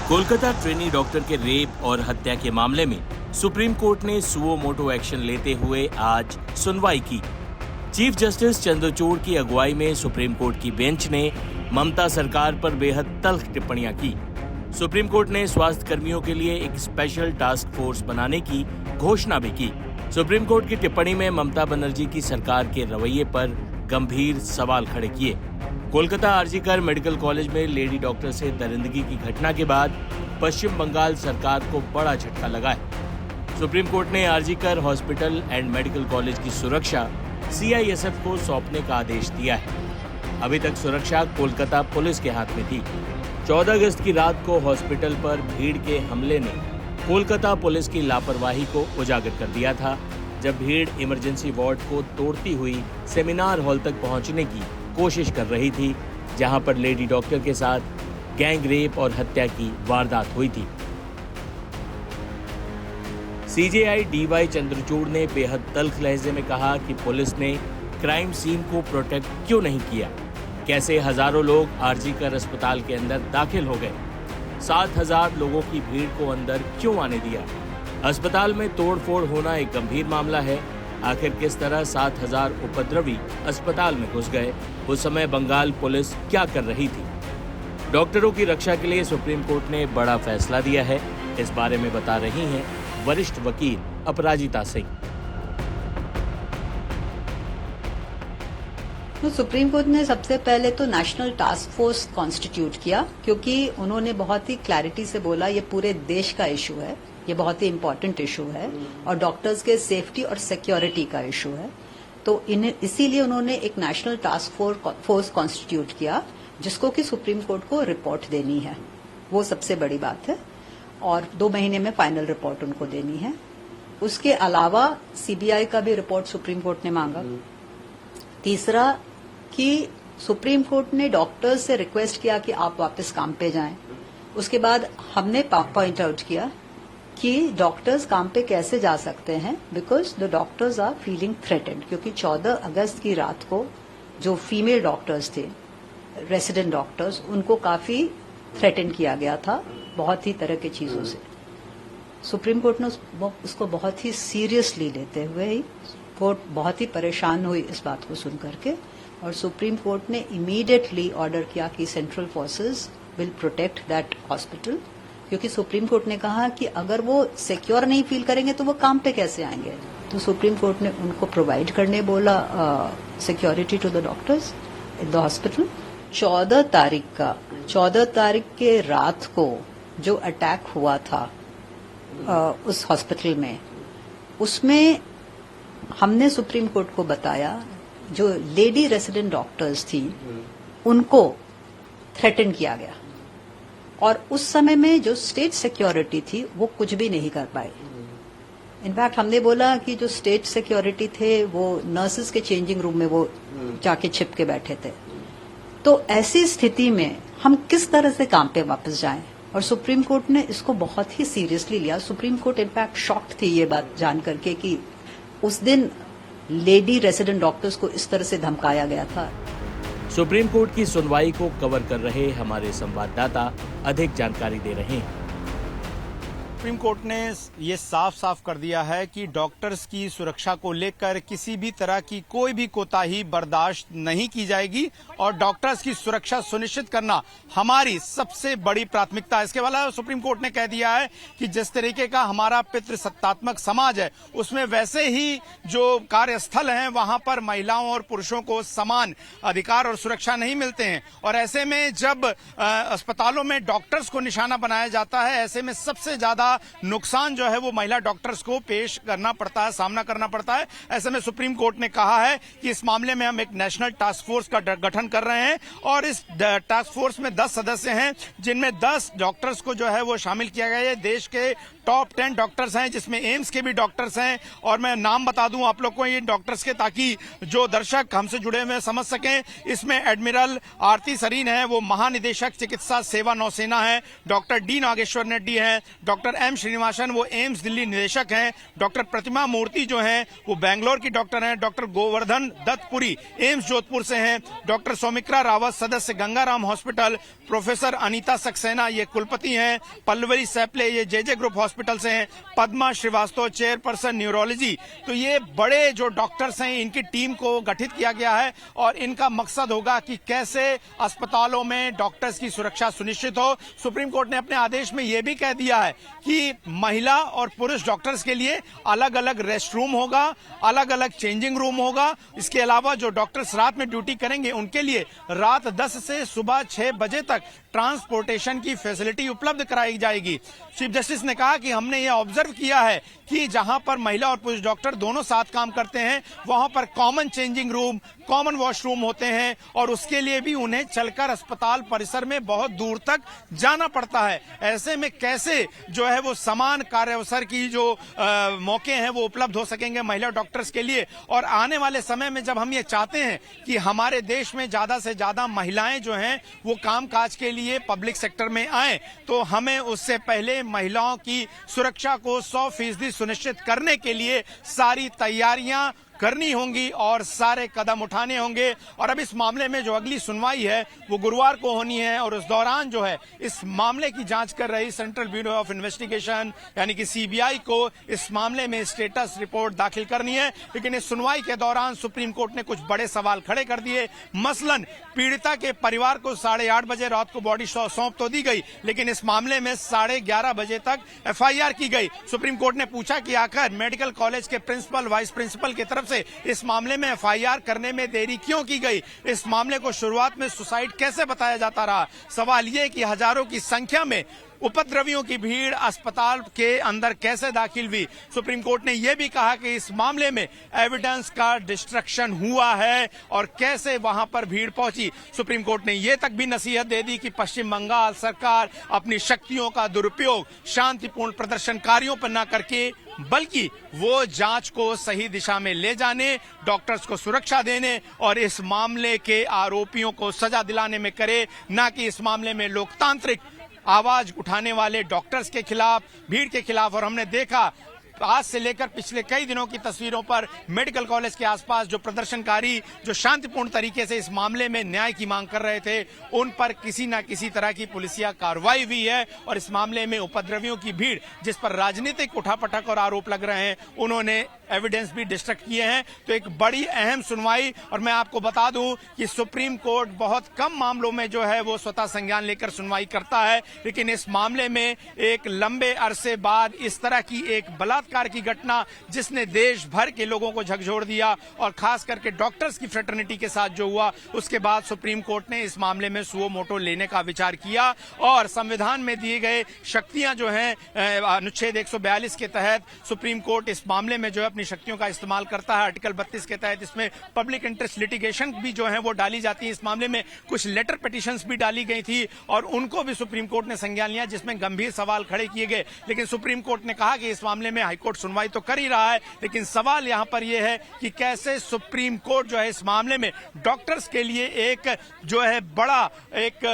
Kolkata trainee doctor के rape और हत्या के मामले में सुप्रीम कोर्ट ने सुओ मोटो एक्शन लेते हुए आज सुनवाई की। चीफ जस्टिस चंद्रचूड़ की अगुवाई में सुप्रीम कोर्ट की बेंच ने ममता सरकार पर बेहद तल्ख टिप्पणियां की। सुप्रीम कोर्ट ने स्वास्थ्य कर्मियों के लिए एक स्पेशल टास्क फोर्स बनाने की घोषणा भी की। सुप्रीम कोर्ट की टिप्पणी में ममता बनर्जी की सरकार के रवैये पर गंभीर सवाल खड़े किए। कोलकाता आरजीकर मेडिकल कॉलेज में लेडी डॉक्टर से दरिंदगी की घटना के बाद पश्चिम बंगाल सरकार को बड़ा झटका लगा है। सुप्रीम कोर्ट ने RG Kar hospital and medical college की सुरक्षा सीआईएसएफ को सौंपने का आदेश दिया है। अभी तक सुरक्षा कोलकाता पुलिस के हाथ में थी। 14 अगस्त की रात को हॉस्पिटल पर भीड़ के हमले ने कोलकाता पुलिस की लापरवाही को उजागर कर दिया था, जब भीड़ इमरजेंसी वार्ड को तोड़ती हुई सेमिनार हॉल तक पहुंचने की कोशिश कर रही थी, जहां पर लेडी डॉक्टर के साथ गैंग रेप और हत्या की वारदात हुई थी। सीजेआई डीवाई चंद्रचूड़ ने बेहद तल्ख लहजे में कहा कि पुलिस ने क्राइम सीन को प्रोटेक्ट क्यों नहीं किया। कैसे हजारों लोग आरजीकर अस्पताल के अंदर दाखिल हो गए। 7,000 लोगों की भीड़ को अंदर क्यों आने दिया। अस्पताल में तोड़फोड़ होना एक गंभीर मामला है। आखिर किस तरह 7,000 उपद्रवी अस्पताल में घुस गए। उस समय बंगाल पुलिस क्या कर रही थी। डॉक्टरों की रक्षा के लिए सुप्रीम कोर्ट ने बड़ा फैसला दिया है। इस बारे में बता रही हैं वरिष्ठ वकील अपराजिता सिंह। तो सुप्रीम कोर्ट ने सबसे पहले तो नेशनल टास्क फोर्स कॉन्स्टिट्यूट किया, क्योंकि उन्होंने बहुत ही क्लैरिटी से बोला ये पूरे देश का इशू है, ये बहुत ही इम्पोर्टेंट इशू है और डॉक्टर्स के सेफ्टी और सिक्योरिटी का इशू है। तो इसीलिए उन्होंने एक नेशनल टास्क फोर्स कॉन्स्टिट्यूट किया, जिसको कि सुप्रीम कोर्ट को रिपोर्ट देनी है। वो सबसे बड़ी बात है और 2 महीने में फाइनल रिपोर्ट उनको देनी है। उसके अलावा सीबीआई का भी रिपोर्ट सुप्रीम कोर्ट ने मांगा। तीसरा कि सुप्रीम कोर्ट ने डॉक्टर्स से रिक्वेस्ट किया कि आप वापस काम पे जाएं। उसके बाद हमने पॉइंट आउट किया कि डॉक्टर्स काम पे कैसे जा सकते हैं, because the doctors are feeling threatened, क्योंकि 14 अगस्त की रात को जो फीमेल डॉक्टर्स थे, रेसिडेंट डॉक्टर्स, उनको काफी थ्रेटन किया गया था बहुत ही तरह की चीजों से। सुप्रीम कोर्ट ने उसको बहुत ही सीरियसली लेते हुए ही कोर्ट बहुत ही परेशान हुई इस बात को सुन करके, और सुप्रीम कोर्ट ने इमीडिएटली ऑर्डर किया कि central forces will protect that hospital, क्योंकि सुप्रीम कोर्ट ने कहा कि अगर वो सिक्योर नहीं फील करेंगे तो वो काम पे कैसे आएंगे। तो सुप्रीम कोर्ट ने उनको प्रोवाइड करने बोला security to the doctors in the hospital. 14 तारीख के रात को जो अटैक हुआ था उस हॉस्पिटल में, उसमें हमने सुप्रीम कोर्ट को बताया जो लेडी रेसिडेंट डॉक्टर्स थी उनको थ्रेटन किया गया, और उस समय में जो स्टेट सिक्योरिटी थी वो कुछ भी नहीं कर पाई। इनफैक्ट हमने बोला कि जो स्टेट सिक्योरिटी थे वो नर्सेस के चेंजिंग रूम में वो जाके छिप के बैठे थे। तो ऐसी स्थिति में हम किस तरह से काम पे वापस जाएं, और सुप्रीम कोर्ट ने इसको बहुत ही सीरियसली लिया। सुप्रीम कोर्ट इनफैक्ट शॉक्ड थी ये बात जान करके कि उस दिन लेडी रेसिडेंट डॉक्टर्स को इस तरह से धमकाया गया था। सुप्रीम कोर्ट की सुनवाई को कवर कर रहे हमारे संवाददाता अधिक जानकारी दे रहे हैं। सुप्रीम कोर्ट ने ये साफ साफ कर दिया है कि डॉक्टर्स की सुरक्षा को लेकर किसी भी तरह की कोई भी कोताही बर्दाश्त नहीं की जाएगी और डॉक्टर्स की सुरक्षा सुनिश्चित करना हमारी सबसे बड़ी प्राथमिकता है। इसके अलावा सुप्रीम कोर्ट ने कह दिया है कि जिस तरीके का हमारा पितृसत्तात्मक समाज है, उसमें वैसे ही जो कार्यस्थल हैं वहां पर महिलाओं और पुरुषों को समान अधिकार और सुरक्षा नहीं मिलते हैं, और ऐसे में जब अस्पतालों में डॉक्टर्स को निशाना बनाया जाता है, ऐसे में सबसे ज्यादा नुकसान जो है वो महिला डॉक्टर्स को पेश करना पड़ता है, सामना करना पड़ता है। ऐसे में सुप्रीम कोर्ट ने कहा है कि इस मामले में हम एक नेशनल टास्क फोर्स का गठन कर रहे हैं, और इस टास्क फोर्स में 10 सदस्य हैं, जिनमें 10 डॉक्टर्स को जो है वो शामिल किया गया है। देश के टॉप 10 डॉक्टर्स हैं, जिसमें एम्स के भी डॉक्टर्स हैं, और मैं नाम बता दूं आप लोग को ये डॉक्टर्स के, ताकि जो दर्शक हमसे जुड़े हुए समझ सकें। इसमें एडमिरल आरती सरीन है, वो महानिदेशक चिकित्सा सेवा नौसेना है। डॉक्टर डी नागेश्वर रेड्डी हैं, डॉक्टर एम श्रीनिवासन वो एम्स दिल्ली निदेशक हैं, डॉक्टर प्रतिमा मूर्ति जो हैं वो बेंगलोर की डॉक्टर हैं, डॉक्टर गोवर्धन दत्तपुरी एम्स जोधपुर से हैं, डॉक्टर सौमित्रा रावत सदस्य गंगाराम हॉस्पिटल, प्रोफेसर अनीता सक्सेना ये कुलपति हैं, पल्लवी सैपले ये जेजे ग्रुप हॉस्पिटल से हैं, पद्मा श्रीवास्तव चेयरपर्सन न्यूरोलॉजी। तो ये बड़े जो डॉक्टर्स हैं इनकी टीम को गठित किया गया है और इनका मकसद होगा कि कैसे अस्पतालों में डॉक्टर्स की सुरक्षा सुनिश्चित हो। सुप्रीम कोर्ट ने अपने आदेश में यह भी कह दिया है कि महिला और पुरुष डॉक्टर्स के लिए अलग अलग रेस्ट रूम होगा, अलग अलग चेंजिंग रूम होगा। इसके अलावा जो डॉक्टर्स रात में ड्यूटी करेंगे उनके लिए रात 10 से सुबह 6 बजे तक ट्रांसपोर्टेशन की फैसिलिटी उपलब्ध कराई जाएगी। चीफ जस्टिस ने कहा कि हमने ये ऑब्जर्व किया है कि जहां पर महिला और पुरुष डॉक्टर दोनों साथ काम करते हैं वहां पर common changing room, common washroom होते हैं और उसके लिए भी उन्हें चलकर अस्पताल परिसर में बहुत दूर तक जाना पड़ता है। ऐसे में कैसे जो है वो समान कार्य अवसर की जो मौके हैं वो उपलब्ध हो सकेंगे महिला डॉक्टर्स के लिए। और आने वाले समय में जब हम ये चाहते हैं कि हमारे देश में ज्यादा से ज्यादा महिलाएं जो हैं वो कामकाज के लिए पब्लिक सेक्टर में आए तो हमें उससे पहले महिलाओं की सुरक्षा को 100% सुनिश्चित करने के लिए सारी तैयारियां करनी होंगी और सारे कदम उठाने होंगे। और अब इस मामले में जो अगली सुनवाई है वो गुरुवार को होनी है और उस दौरान जो है इस मामले की जांच कर रही सेंट्रल ब्यूरो ऑफ इन्वेस्टिगेशन यानी कि सीबीआई को इस मामले में स्टेटस रिपोर्ट दाखिल करनी है। लेकिन इस सुनवाई के दौरान सुप्रीम कोर्ट ने कुछ बड़े सवाल खड़े कर दिए। मसलन पीड़िता के परिवार को 8:30 बजे रात को बॉडी सौंप तो दी गई लेकिन इस मामले में 11:30 बजे तक एफआईआर की गई। सुप्रीम कोर्ट ने पूछा कि आखिर मेडिकल कॉलेज के प्रिंसिपल वाइस प्रिंसिपल की तरफ से इस मामले में एफआईआर करने में देरी क्यों की गई। इस मामले को शुरुआत में सुसाइड कैसे बताया जाता रहा। सवाल यह कि हजारों की संख्या में उपद्रवियों की भीड़ अस्पताल के अंदर कैसे दाखिल हुई। सुप्रीम कोर्ट ने यह भी कहा कि इस मामले में एविडेंस का डिस्ट्रक्शन हुआ है और कैसे वहां पर भीड़ पहुंची। सुप्रीम कोर्ट ने यह तक भी नसीहत दे दी कि पश्चिम बंगाल सरकार अपनी शक्तियों का दुरुपयोग शांतिपूर्ण प्रदर्शनकारियों पर न करके बल्कि वो जांच को सही दिशा में ले जाने, डॉक्टर्स को सुरक्षा देने और इस मामले के आरोपियों को सजा दिलाने में करे, न कि इस मामले में लोकतांत्रिक आवाज उठाने वाले डॉक्टर्स के खिलाफ, भीड़ के खिलाफ। और हमने देखा आज से लेकर पिछले कई दिनों की तस्वीरों पर मेडिकल कॉलेज के आसपास जो प्रदर्शनकारी जो शांतिपूर्ण तरीके से इस मामले में न्याय की मांग कर रहे थे उन पर किसी न किसी तरह की पुलिसिया कार्रवाई हुई है। और इस मामले में उपद्रवियों की भीड़ जिस पर राजनीतिक उठापटक और आरोप लग रहे हैं उन्होंने एविडेंस भी डिस्ट्रक्ट किए हैं। तो एक बड़ी अहम सुनवाई। और मैं आपको बता दूं कि सुप्रीम कोर्ट बहुत कम मामलों में जो है वो स्वतः संज्ञान लेकर सुनवाई करता है लेकिन इस मामले में एक लंबे अरसे बाद इस तरह की एक बलात्कार की घटना जिसने देश भर के लोगों को झकझोर दिया और खास करके डॉक्टर्स की फ्रेटर्निटी के साथ जो हुआ उसके बाद सुप्रीम कोर्ट ने इस मामले में सुओ मोटो लेने का विचार किया। और संविधान में दिए गए शक्तियां जो हैं अनुच्छेद 142 के तहत सुप्रीम कोर्ट इस मामले में जो है अपनी शक्तियों का इस्तेमाल करता है। आर्टिकल 32 के तहत इसमें पब्लिक इंटरेस्ट लिटिगेशन भी जो है वो डाली जाती है। इस मामले में कुछ लेटर पिटिशंस भी डाली गई थी और उनको भी सुप्रीम कोर्ट ने संज्ञान लिया जिसमें गंभीर सवाल खड़े किए गए। लेकिन सुप्रीम कोर्ट ने कहा कि इस मामले में हाईकोर्ट सुनवाई तो कर ही रहा है लेकिन सवाल यहां पर यह है कि कैसे सुप्रीम कोर्ट जो है इस मामले में डॉक्टर्स के लिए एक जो है बड़ा एक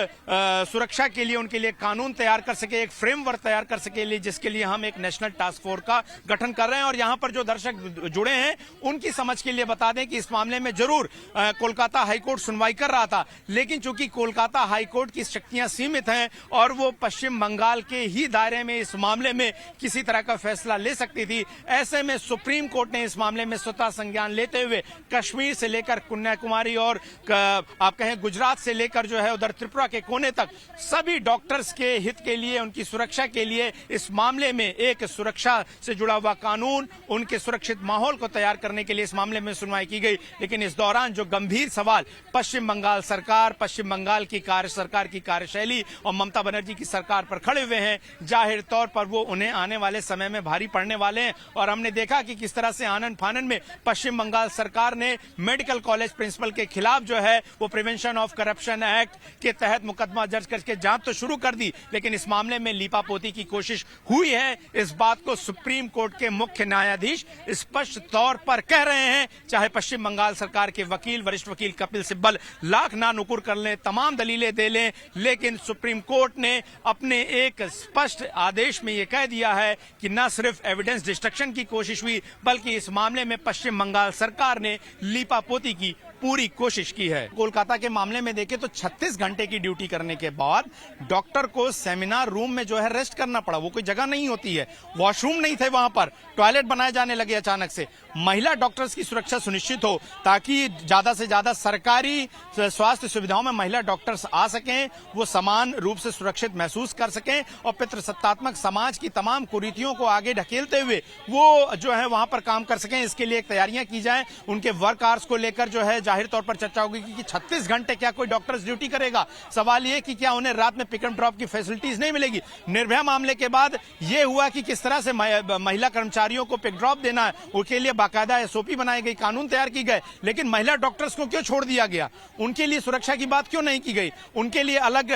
सुरक्षा के लिए उनके लिए कानून तैयार कर सके, एक फ्रेमवर्क तैयार कर सके, जिसके लिए हम एक नेशनल टास्क फोर्स का गठन कर रहे हैं। और यहां पर जो दर्शक जुड़े हैं उनकी समझ के लिए बता दें कि इस मामले में जरूर कोलकाता हाईकोर्ट सुनवाई कर रहा था लेकिन चूंकि कोलकाता हाईकोर्ट की शक्तियां सीमित हैं और वो पश्चिम बंगाल के ही दायरे में इस मामले में किसी तरह का फैसला ले सकती थी। ऐसे में सुप्रीम कोर्ट ने इस मामले में स्वतः संज्ञान लेते हुए कश्मीर से लेकर कन्याकुमारी और आप कहें गुजरात से लेकर जो है उधर त्रिपुरा के कोने तक सभी डॉक्टर्स के हित के लिए, उनकी सुरक्षा के लिए इस मामले में एक सुरक्षा से जुड़ा हुआ कानून, उनके सुरक्षित माहौल को तैयार करने के लिए इस मामले में सुनवाई की गई। लेकिन इस दौरान जो गंभीर सवाल पश्चिम बंगाल सरकार, पश्चिम बंगाल की सरकार की कार्यशैली और ममता बनर्जी की सरकार पर खड़े हुए हैं, जाहिर तौर पर वो उन्हें आने वाले समय में भारी पड़ने वाले हैं। और हमने देखा कि किस तरह से आनन फानन में पश्चिम बंगाल सरकार ने मेडिकल कॉलेज प्रिंसिपल के खिलाफ जो है वो प्रिवेंशन ऑफ करप्शन एक्ट के तहत मुकदमा दर्ज करके जांच तो शुरू कर दी, लेकिन इस मामले में लीपापोती की कोशिश हुई है। इस बात को सुप्रीम कोर्ट के मुख्य न्यायाधीश स्पष्ट तौर पर कह रहे हैं। चाहे पश्चिम बंगाल सरकार के वकील, वरिष्ठ वकील कपिल सिब्बल लाख ना नुकुर कर लें, तमाम दलीलें दे लें, लेकिन सुप्रीम कोर्ट ने अपने एक स्पष्ट आदेश में यह कह दिया है कि न सिर्फ एविडेंस डिस्ट्रक्शन की कोशिश हुई, बल्कि इस मामले में पश्चिम बंगाल सरकार ने लीपापोती की पूरी कोशिश की है। कोलकाता के मामले में देखें तो 36 घंटे की ड्यूटी करने के बाद डॉक्टर को सेमिनार रूम में जो है रेस्ट करना पड़ा। वो कोई जगह नहीं होती है, वॉशरूम नहीं थे वहां पर, टॉयलेट बनाए जाने लगे अचानक से। महिला डॉक्टर्स की सुरक्षा सुनिश्चित हो ताकि ज्यादा से ज्यादा सरकारी स्वास्थ्य सुविधाओं में महिला डॉक्टर्स आ सकें, वो समान रूप से सुरक्षित महसूस कर सकें और पितृसत्तात्मक समाज की तमाम कुरीतियों को आगे ढकेलते हुए वो जो है वहां पर काम कर सकें। इसके लिए तैयारियां की जाएं। उनके वर्क आवर्स को लेकर जो है जाहिर तौर पर चर्चा होगी कि 36 घंटे क्या कोई डॉक्टर्स ड्यूटी करेगा। सवाल यह कि क्या उन्हें रात में पिक एंड ड्रॉप की फैसिलिटीज नहीं मिलेगी। निर्भया मामले के बाद यह हुआ कि किस तरह से महिला कर्मचारियों को पिक ड्रॉप देना है, उसके लिए बाकायदा एसओपी बनाई गई, कानून तैयार की गए, लेकिन महिला डॉक्टर्स को क्यों छोड़ दिया गया? उनके लिए सुरक्षा की बात क्यों नहीं की गई? उनके लिए अलग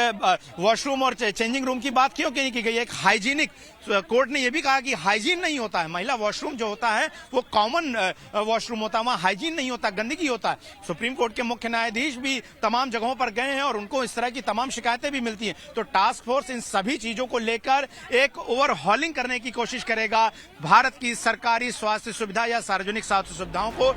वॉशरूम और चेंजिंग रूम की बात क्यों नहीं की गई? एक हाइजीनिक, कोर्ट ने यह भी कहा कि हाइजीन नहीं होता है। महिला वॉशरूम जो होता है वो कॉमन वॉशरूम होता है, वहां हाइजीन नहीं होता, गंदगी होता है। सुप्रीम कोर्ट के मुख्य न्यायाधीश भी तमाम जगहों पर गए हैं और उनको इस तरह की तमाम शिकायतें भी मिलती हैं। तो टास्क फोर्स इन सभी चीजों को लेकर एक ओवरहॉलिंग करने की कोशिश करेगा। भारत की सरकारी स्वास्थ्य सुविधा या सार्वजनिक स्वास्थ्य सुविधाओं को